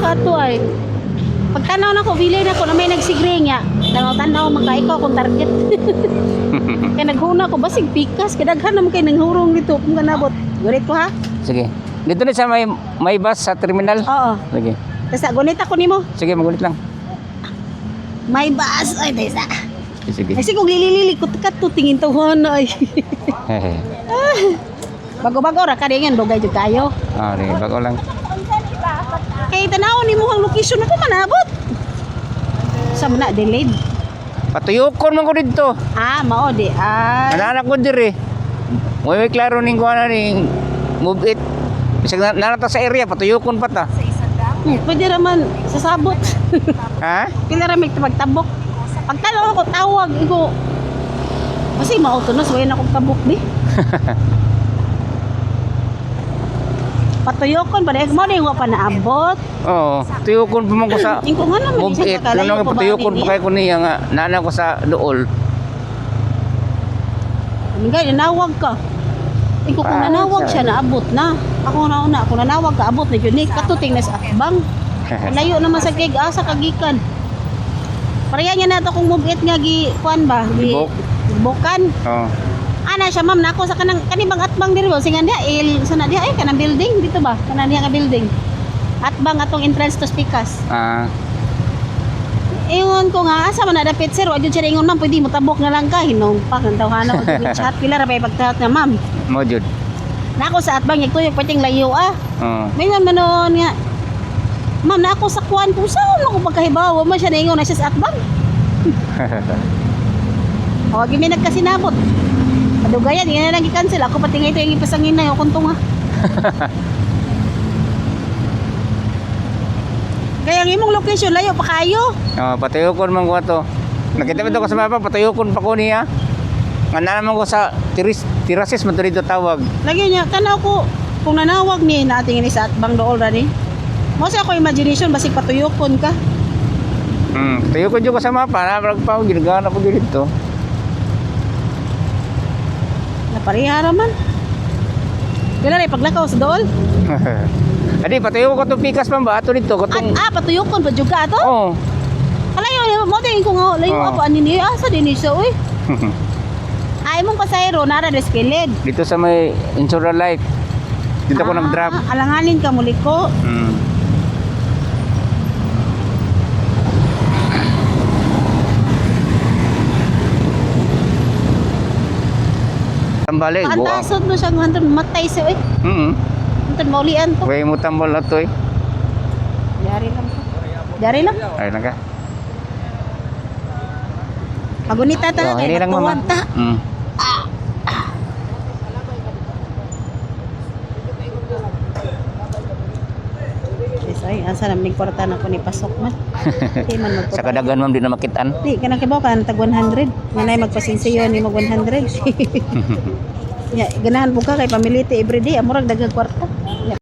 kato ay. Pagtanaw na ko, bilay na ko na may nagsigring ya. Tanaw makaikaw kung target. Kaya naghuna ko, basig pikas. Kadaghan naman kayo nanghurong dito kung ganabot. Gunit ko ha? Sige. Dito na sa may bus sa terminal. Oo. Sige. Tasa, gunit ako nimo. Sige, magulit lang. May bus. Ay, tasa. Sige. Ay, sigong lililikot ka to. Tingin to ay. Bago-bago ra ka rin yan. Dugay dyan kayo. Bago lang. Kaya tanawon ni mo ang location na ko manabot. Sa muna, delayed. Patuyokon man ko dito. Mao di. Anak ko diri. May klaro ning kuana ning move it. Bisag nanata sa area patuyokon pa ta. Pwede raman sasabot. Ha? Pila ra may magtabok. Pagtanaw ako tawag igo. Kasi mauto na so akong tabok di. Patuyokon ba dahil mo wa pa naabot. Oo, tuyokon pa man ko sa Ingko nga naman move it. Ano nga patuyokon pa kay ko niya nga nana ko sa dool. Nga nanawag ka. Ingko kung nanawag siya naabot na. Ako na kung nanawag ka abot na yun eh. Katuting na sa akbang. Layo naman sa keg asa kagikan. Pareha niya na to kung move it nga gi kuan ba? Bukan. Oo. Ana siya ma'am nako sa kanibang atbang diri ba singan dia sana dia kanang building dito ba kanang dia nga building atbang atong entrance to Spikas. Ingon ko nga asa man nadapit sir wa jud siya ingon ma'am pwede mo tabok na lang ka hinong pa kan tawhana ko jud chat pila ra bay pagtahat nga ma'am Mo jud. nako sa atbang tuyok pating layo Oo. mingon manon nga ma'am nako sa kuan ko saan ako pagkahibawa man siya ingon na siya sa atbang o gimi nagkasinabot. Adugayan, hindi na lang i-cancel. Ako pati nga ito yung ipasangin na yung kuntong ha. Kaya ang imong location, layo pa kayo. Patuyokon man ko to. Nakita mo to ko sa mapa, patuyokon pa ko niya. Nga naman ko sa tirasis man to dito tawag. Lagi niya, tanaw ko, kung nanawag ni nating ini sa atbang dool rani. Mo sa ako imagination, basig patuyokon ka. Patuyokon dyan ko sa mapa, nabarag pa ako, ginagana po dito. Napareha man. Kailan ay paglakaw sa dool? Adi, patuyokon ko itong pikas man ba? Ato dito, katong... Patuyokon pa juga ato? Oo. Kalayo, mo tingin ko nga, layo ako anini, sa din siya, uy. Ay mong pasayro, nara deskilid. Dito sa may Insural Life. Dito ko nag-drop. Alanganin ka muli ko. Tambali, buang. Patasod no siya hantod matay siya eh. Hantod maulian to. Way mo tambal na to eh. Dari lang to. Dari lang. Ay, naga. Pagunita ta kay lang mama. ta. Ay, asa naman yung kwarta na ko ni pasok man. Di man magpapasok. Sa kadagan ma'am, di na makitaan. Di, kanang kibaw ka, tag 100. Nanay magpasinsiyo ni mag 100. Ya, ganahan po ka kay pamiliti everyday, amurag dagang kwarta.